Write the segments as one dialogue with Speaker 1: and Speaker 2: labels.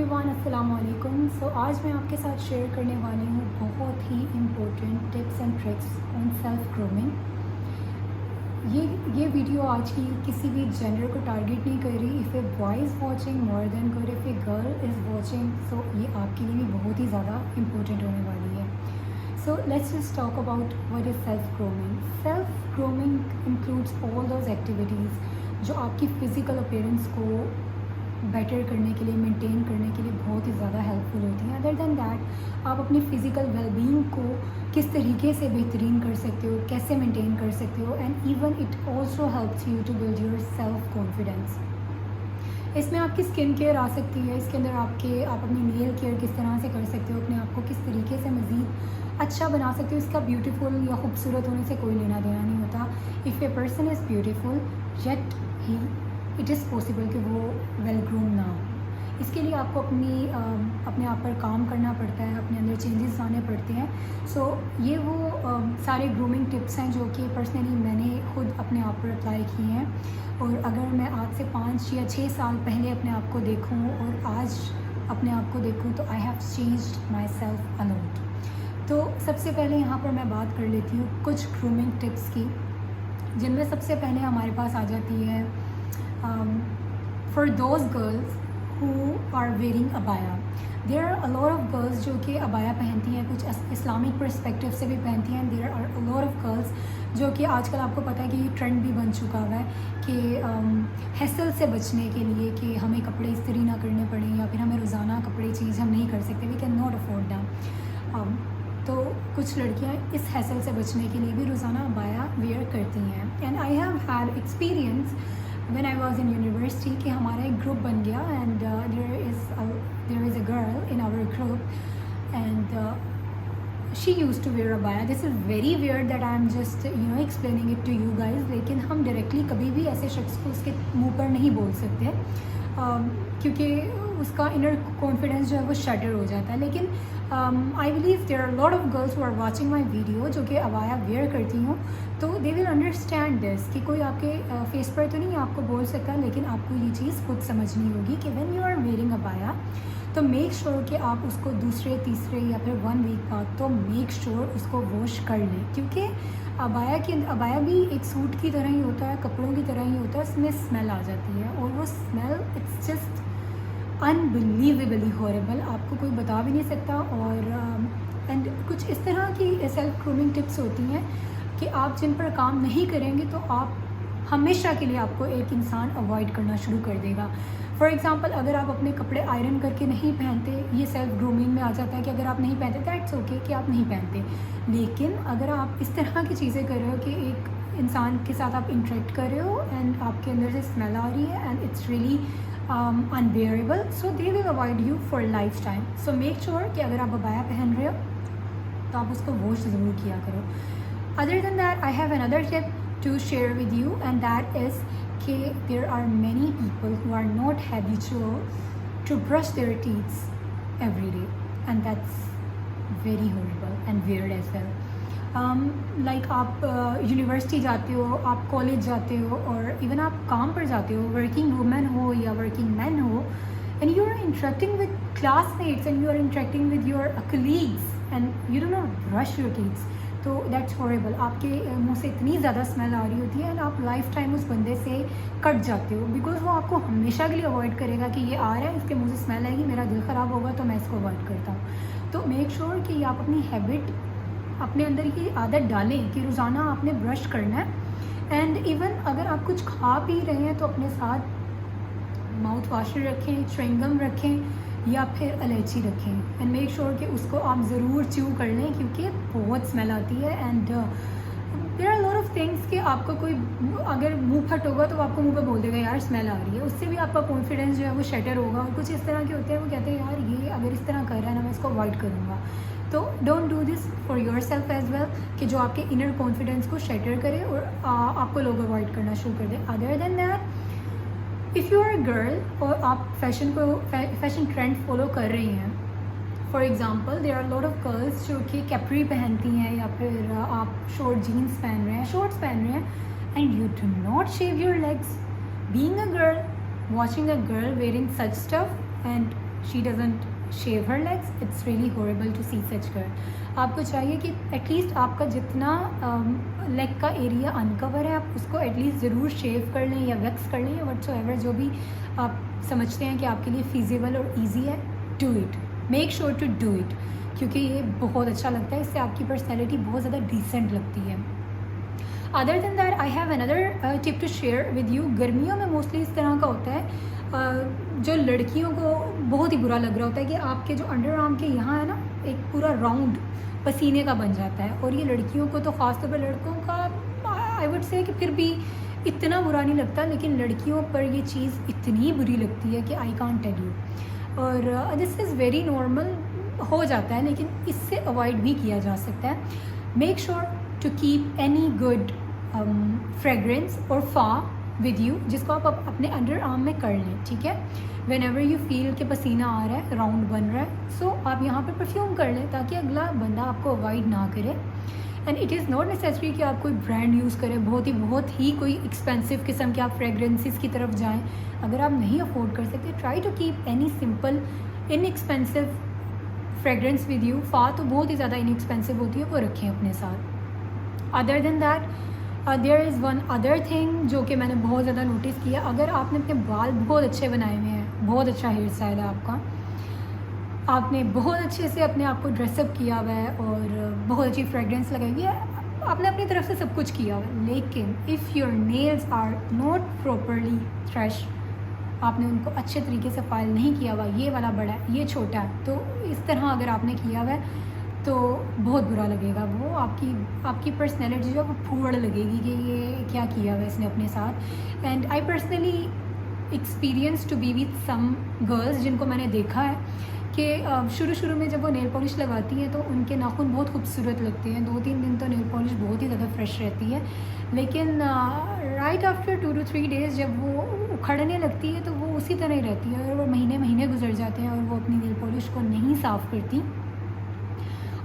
Speaker 1: Everyone, अस्सलाम वालेकुम। सो आज मैं आपके साथ शेयर करने वाली हूँ बहुत ही important tips and tricks on self grooming. ये वीडियो आज की किसी भी जेंडर को टारगेट नहीं कर रही। If a boy is watching more than good, if a girl is watching, so ये आपके लिए भी बहुत ही ज़्यादा इम्पोर्टेंट होने वाली है। So let's just talk about what is self grooming. Self grooming includes all those activities जो आपकी फ़िज़िकल अपीयरेंस को बेटर करने के लिए, मेंटेन करने के लिए बहुत ही ज़्यादा हेल्पफुल होती हैं। अदर दैन दैट आप अपनी फ़िज़िकल वेलबींग को किस तरीके से बेहतरीन कर सकते हो, कैसे मेंटेन कर सकते हो, and even it also helps you to build your self confidence. इसमें आपकी स्किन केयर आ सकती है, इसके अंदर आप अपनी नेल केयर किस तरह से कर सकते हो, अपने आप को किस तरीके से मज़ीद अच्छा बना सकते हो। इसका ब्यूटीफुल या खूबसूरत होने से कोई लेना देना नहीं होता। If a person is beautiful yet he it is possible कि वो वेल ग्रूम ना हो। इसके लिए आपको अपने आप पर काम करना पड़ता है, अपने अंदर चेंजेस लाने पड़ते हैं। सो ये वो सारे ग्रूमिंग टिप्स हैं जो कि पर्सनली मैंने खुद अपने आप पर अप्लाई किए हैं। और अगर मैं आज से 5 या 6 साल पहले अपने आप को देखूं और आज अपने आप को देखूं तो I have changed my self a lot. तो सबसे पहले यहाँ पर मैं बात कर लेती हूँ कुछ ग्रूमिंग टिप्स की, जिनमें सबसे पहले हमारे पास आ जाती है for those girls who are wearing अबाया। There are a lot of girls जो कि अबाया पहनती हैं, कुछ इस्लामिक पर्सपेक्टिव से भी पहनती हैं। There are a lot of girls जो कि आजकल आपको पता है कि ये ट्रेंड भी बन चुका हुआ है कि हैसल से बचने के लिए कि हमें कपड़े इस्त्री ना करने पड़े या फिर हमें रोज़ाना कपड़े चेंज हम नहीं कर सकते, we can not afford that. तो कुछ लड़कियां इस हैसल से बचने के लिए भी रोज़ाना अबाया वेयर करती हैं। And I have had experience when I was in university कि हमारा एक ग्रुप बन गया and there is a girl in our group and she used to wear abaya. This is very weird that I am just explaining it to you guys, लेकिन हम directly कभी भी ऐसे शख्स को उसके मुंह पर नहीं बोल सकते क्योंकि उसका इनर कॉन्फिडेंस जो है वो शटर हो जाता है। लेकिन I believe there are lot of girls who are watching my video जो कि अबाया वेयर करती हूँ, तो दे विल अंडरस्टैंड दिस कि कोई आपके फेस पर तो नहीं आपको बोल सकता, लेकिन आपको ये चीज़ खुद समझनी होगी कि व्हेन यू आर वेयरिंग अबाया तो मेक श्योर कि आप उसको दूसरे तीसरे या फिर 1 वीक बाद तो मेक श्योर उसको वॉश कर लें, क्योंकि अबाया भी एक सूट की तरह ही होता है, कपड़ों की तरह ही होता है। उसमें स्मेल आ जाती है और वो smell it's just unbelievably horrible, आपको कोई बता भी नहीं सकता। और एंड कुछ इस तरह की सेल्फ ग्रूमिंग टिप्स होती हैं कि आप जिन पर काम नहीं करेंगे तो आप हमेशा के लिए आपको एक इंसान अवॉइड करना शुरू कर देगा। फॉर एग्ज़ाम्पल, अगर आप अपने कपड़े आयरन करके नहीं पहनते, ये सेल्फ ग्रूमिंग में आ जाता है कि अगर आप नहीं पहनते दैट्स ओके कि आप नहीं पहनते, लेकिन अगर आप इस तरह की चीज़ें कर रहे हो कि एक इंसान के साथ आप इंटरेक्ट कर रहे हो एंड आपके अंदर से स्मेल आ रही है and it's really unbearable, so they will avoid you for lifetime. So make sure कि अगर आप अबाया पहन रहे हो तो आप उसको वॉश ज़रूर किया करो। Other than that, I have another tip to share with you, and that is कि there are many people who are not habitual to brush their teeth every day, and that's very horrible and weird as well. Like आप university जाते हो, आप college जाते हो और even आप काम पर जाते हो, वर्किंग वुमेन हो या वर्किंग मैन हो, and you are interacting with classmates and you are interacting with your colleagues and you do not brush your teeths, तो दैट्स हॉरेबल। आपके मुंह से इतनी ज़्यादा स्मेल आ रही होती है एंड आप लाइफ टाइम उस बंदे से कट जाते हो, बिकॉज वो आपको हमेशा के लिए अवॉइड करेगा कि ये आ रहा है, इसके मुंह से स्मेल आएगी, मेरा दिल ख़राब होगा तो मैं इसको अवॉइड करता हूँ। तो मेक श्योर कि आप अपनी हैबिट, अपने अंदर की आदत डालें कि रोज़ाना आपने ब्रश करना है। एंड इवन अगर आप कुछ खा पी रहे हैं तो अपने साथ माउथ वॉशर रखें, च्युइंगम रखें या फिर इलायची रखें एंड मेक श्योर कि उसको आप ज़रूर च्यू कर लें क्योंकि बहुत स्मेल आती है। And there are lot of things कि आपको कोई अगर मुंह फट होगा तो आपको मुंह पे बोल देगा यार स्मेल आ रही है, उससे भी आपका कॉन्फिडेंस जो है वो शटर होगा। और कुछ इस तरह के होते हैं वो कहते हैं यार ये अगर इस तरह कर रहा है ना मैं इसको अवॉइड करूँगा। तो don't do this for your self as well कि जो आपके इनर कॉन्फिडेंस को शटर करे और आपको लोग अवॉइड करना शुरू कर दें। Other than that, if you are a girl और आप फैशन ट्रेंड फॉलो कर रही हैं, for example there are lot of girls जो कि कैप्री पहनती हैं या फिर आप शॉर्ट जीन्स पहन रहे हैं, शॉर्ट्स पहन रहे हैं and you do not shave your legs. Being a girl, watching a girl wearing such stuff and she doesn't shave her legs, it's really horrible to see such girl. आपको चाहिए कि at least आपका जितना leg का area uncover है आप उसको at least ज़रूर शेव कर लें या वैक्स कर लें या व्हाटसोएवर, जो भी आप समझते हैं कि आपके लिए फ़ीज़िबल और ईजी है. Do it, make sure to do it, क्योंकि ये बहुत अच्छा लगता है. इससे आपकी पर्सनैलिटी बहुत ज़्यादा डिसेंट लगती है. Other than that I have another tip to share with you. गर्मियों में मोस्टली इस तरह का होता है जो लड़कियों को बहुत ही बुरा लग रहा होता है कि आपके जो अंडर आर्म के यहाँ है ना एक पूरा राउंड पसीने का बन जाता है. और ये लड़कियों को तो ख़ासतौर पर लड़कों का आई वुड से कि फिर भी इतना बुरा नहीं लगता, लेकिन लड़कियों पर ये चीज़ इतनी बुरी लगती है कि आई कांट टेल यू. और दिस इज़ वेरी नॉर्मल, हो जाता है, लेकिन इससे अवॉइड भी किया जा सकता है. Make sure to keep any good fragrance और फा विद यू जिसको आप अपने अंडर आर्म में कर लें. ठीक है, वेन एवर यू फील कि पसीना आ रहा है, राउंड बन रहा है, सो आप यहाँ पे परफ्यूम कर लें ताकि अगला बंदा आपको अवॉइड ना करे. And it is not necessary कि आप कोई ब्रांड यूज़ करें, बहुत ही कोई एक्सपेंसिव किस्म के आप फ्रेगरेंसेस की तरफ जाएं. अगर आप नहीं अफोर्ड कर सकते, try to keep any simple inexpensive fragrance with you. फा तो बहुत ही ज़्यादा इनएक्सपेंसिव होती है, वो रखें अपने साथ. Other than that there is one other thing जो कि मैंने बहुत ज़्यादा नोटिस किया. अगर आपने अपने बाल बहुत अच्छे बनाए हुए हैं, बहुत अच्छा हेयर स्टाइल है आपका, आपने बहुत अच्छे से अपने आप को ड्रेसअप किया हुआ है और बहुत अच्छी फ्रेगरेंस लगाई हुई है, आपने अपनी तरफ से सब कुछ किया हुआ है, लेकिन if your nails are not properly thresh, आपने उनको अच्छे तरीके से फाइल नहीं किया हुआ, ये वाला बड़ा है, ये छोटा है, तो इस तरह अगर आपने किया हुआ है तो बहुत बुरा लगेगा. वो आपकी पर्सनैलिटी जो है वो फूड़ लगेगी कि ये क्या किया हुआ है इसने अपने साथ. And I personally experience to be with some girls जिनको मैंने देखा है कि शुरू में जब वो नेल पॉलिश लगाती हैं तो उनके नाखून बहुत खूबसूरत लगते हैं. 2-3 दिन तो नेल पॉलिश बहुत ही ज़्यादा फ्रेश रहती है, लेकिन राइट आफ्टर 2 to 3 days जब वो उखड़ने लगती है तो वो उसी तरह ही रहती है. और वो महीने गुजर जाते हैं और वो अपनी नेल पॉलिश को नहीं साफ़ करती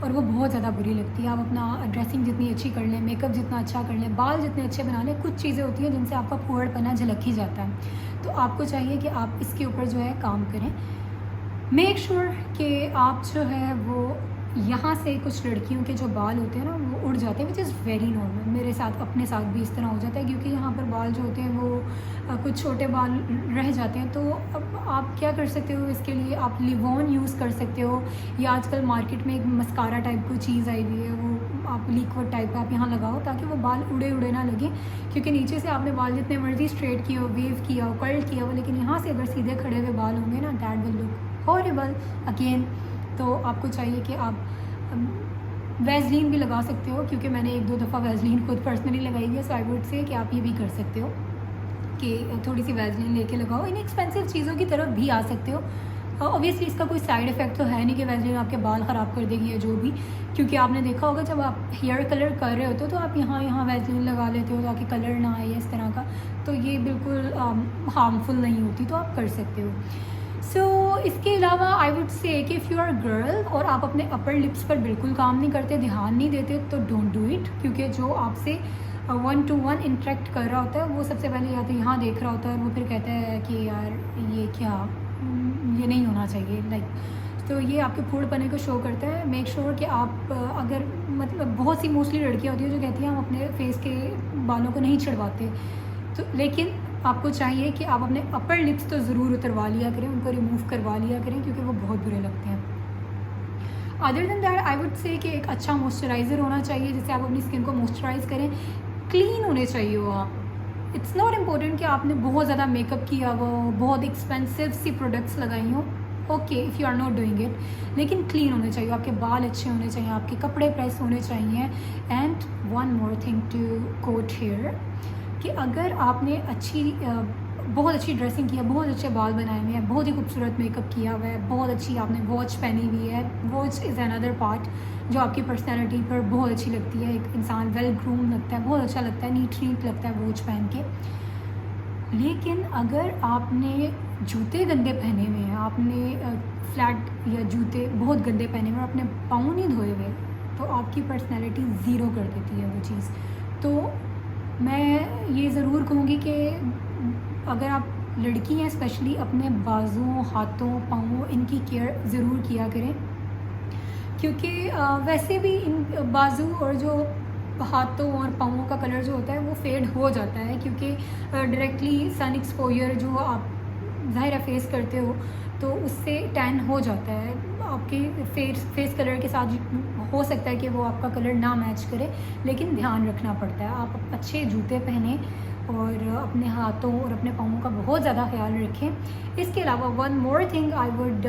Speaker 1: और वो बहुत ज़्यादा बुरी लगती है. आप अपना ड्रेसिंग जितनी अच्छी कर लें, मेकअप जितना अच्छा कर लें, बाल जितने अच्छे बना लें, कुछ चीज़ें होती हैं जिनसे आपका फूहड़पना झलक ही जाता है. तो आपको चाहिए कि आप इसके ऊपर जो है काम करें. मेक श्योर कि आप जो है वो यहाँ से कुछ लड़कियों के जो बाल होते हैं ना वो उड़ जाते हैं, विच इज़ वेरी नॉर्मल. मेरे साथ अपने साथ भी इस तरह हो जाता है क्योंकि यहाँ पर बाल जो होते हैं वो कुछ छोटे बाल रह जाते हैं. तो अब आप क्या कर सकते हो इसके लिए, आप लिवॉन यूज़ कर सकते हो, या आजकल मार्केट में एक मस्कारा टाइप की चीज़ आई हुई है, वो आप लिक्विड टाइप का आप यहाँ लगाओ ताकि वो बाल उड़े ना लगे. क्योंकि नीचे से आपने बाल जितने मर्जी स्ट्रेट किया हो, वेव किया हो, कर्ल किया हो, लेकिन यहाँ से अगर सीधे खड़े हुए बाल होंगे ना, that will look horrible again. तो आपको चाहिए कि आप वैसलीन भी लगा सकते हो, क्योंकि मैंने 1-2 दफ़ा वैसलीन खुद पर्सनली लगाई है. सो आई वुड से कि आप ये भी कर सकते हो कि थोड़ी सी वैसलीन लेके लगाओ. इन एक्सपेंसिव चीज़ों की तरफ भी आ सकते हो. ऑब्वियसली इसका कोई साइड इफ़ेक्ट तो है नहीं कि वैसलीन आपके बाल ख़राब कर देगी या जो भी, क्योंकि आपने देखा होगा जब आप हेयर कलर कर रहे होते हो तो आप यहाँ वैसलीन लगा लेते हो ताकि कलर ना आए इस तरह का. तो ये बिल्कुल हार्मफुल नहीं होती, तो आप कर सकते हो. सो इसके अलावा आई वुड से कि इफ़ यू आर गर्ल और आप अपने अपर लिप्स पर बिल्कुल काम नहीं करते, ध्यान नहीं देते, तो डोंट डू इट. क्योंकि जो आपसे 1-to-1 इंटरेक्ट कर रहा होता है वो सबसे पहले या तो यहाँ देख रहा होता है और वो फिर कहता है कि यार ये क्या, ये नहीं होना चाहिए लाइक. तो ये आपके फूडपने को शो करता है. मेक श्योर कि आप अगर मतलब बहुत सी मोस्टली लड़कियाँ होती हैं जो कहती हैं हम अपने फेस के बालों को नहीं छिड़वाते, तो लेकिन आपको चाहिए कि आप अपने अपर लिप्स तो ज़रूर उतरवा लिया करें, उनको रिमूव करवा लिया करें, क्योंकि वो बहुत बुरे लगते हैं. Other than that I would say कि एक अच्छा मॉइस्चराइज़र होना चाहिए जिससे आप अपनी स्किन को मॉइस्चराइज़ करें. क्लीन होने चाहिए हो आप. इट्स नॉट इम्पोर्टेंट कि आपने बहुत ज़्यादा मेकअप किया हो, बहुत एक्सपेंसिव सी प्रोडक्ट्स लगाई हो. Okay if you are not doing it, लेकिन क्लीन होने चाहिए. आपके बाल अच्छे होने चाहिए, आपके कपड़े प्रेस होने चाहिए. And one more thing to quote here कि अगर आपने बहुत अच्छी ड्रेसिंग किया, बहुत अच्छे बाल बनाए हुए हैं, बहुत ही खूबसूरत मेकअप किया हुआ है, बहुत अच्छी आपने वॉच पहनी हुई है, वॉच इज़ अनदर पार्ट जो आपकी पर्सनैलिटी पर बहुत अच्छी लगती है. एक इंसान वेल ग्रूम लगता है, बहुत अच्छा लगता है, नीट लगता है वॉच पहन के. लेकिन अगर आपने जूते गंदे पहने हुए हैं, आपने फ्लैट या जूते बहुत गंदे पहने हुए हैं, आपने पाँव नहीं धोए हुए, तो आपकी पर्सनैलिटी ज़ीरो कर देती है वो चीज़. तो मैं ये ज़रूर कहूँगी कि अगर आप लड़की हैं स्पेशली अपने बाजुओं, हाथों, पाँवों, इनकी केयर ज़रूर किया करें, क्योंकि वैसे भी इन बाजू और जो हाथों और पाँवों का कलर जो होता है वो फेड हो जाता है, क्योंकि डायरेक्टली सन एक्सपोजर जो आप ज़ाहिर है फेस करते हो तो उससे टैन हो जाता है आपके फेस कलर के साथ। हो सकता है कि वो आपका कलर ना मैच करे, लेकिन ध्यान रखना पड़ता है। आप अच्छे जूते पहने और अपने हाथों और अपने पाँवों का बहुत ज़्यादा ख्याल रखें। इसके अलावा one more thing I would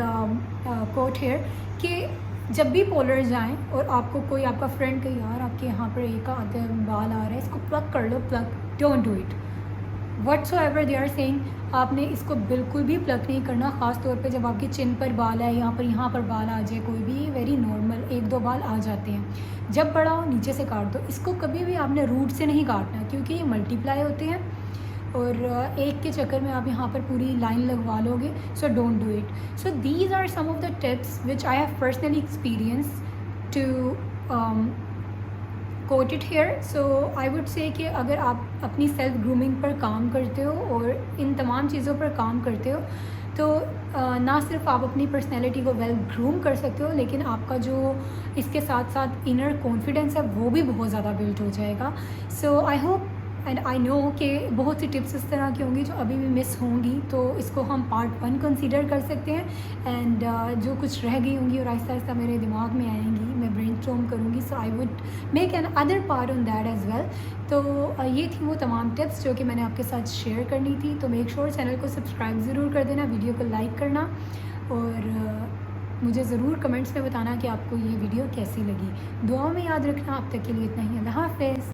Speaker 1: quote here कि जब भी पोलर जाएं और आपको कोई आपका फ्रेंड कहे यार आपके यहाँ पर एक आधे बाल आ रहा है, इसको प्लग कर लो, plug, don't do it whatsoever they are saying. आपने इसको बिल्कुल भी प्लग नहीं करना, ख़ास तौर पे जब आपकी चिन पर बाल है, यहाँ पर बाल आ जाए, कोई भी वेरी नॉर्मल 1-2 बाल आ जाते हैं। जब बड़ा हो नीचे से काट दो, इसको कभी भी आपने रूट से नहीं काटना, क्योंकि ये मल्टीप्लाई होते हैं और एक के चक्कर में आप यहाँ पर पूरी लाइन लगवा लोगे। So don't do it. So these are some of the tips which I have personally experience to quote it here. So I would say कि अगर आप अपनी सेल्फ ग्रूमिंग पर काम करते हो और इन तमाम चीज़ों पर काम करते हो तो ना सिर्फ आप अपनी पर्सनैलिटी को वेल ग्रूम कर सकते हो, लेकिन आपका जो इसके साथ साथ इनर कॉन्फिडेंस है वो भी बहुत ज़्यादा बिल्ड हो जाएगा। So I hope and I know कि बहुत सी टिप्स इस तरह की होंगी जो अभी भी मिस होंगी, तो इसको हम पार्ट 1 कंसीडर कर सकते हैं। एंड जो कुछ रह गई होंगी और आहिस्ता आहिस्ता मेरे दिमाग में आएंगी, मैं ब्रेनस्टॉर्म करूँगी। So I would make an other part on that as well. तो ये थी वो तमाम टिप्स जो कि मैंने आपके साथ शेयर करनी थी। तो मेक श्योर चैनल को सब्सक्राइब ज़रूर कर देना, वीडियो को लाइक करना और मुझे ज़रूर कमेंट्स में बताना कि आपको ये वीडियो कैसी लगी। दुआओं में याद रखना। अब तक के लिए इतना ही। अल्लाह हाफ़िज़।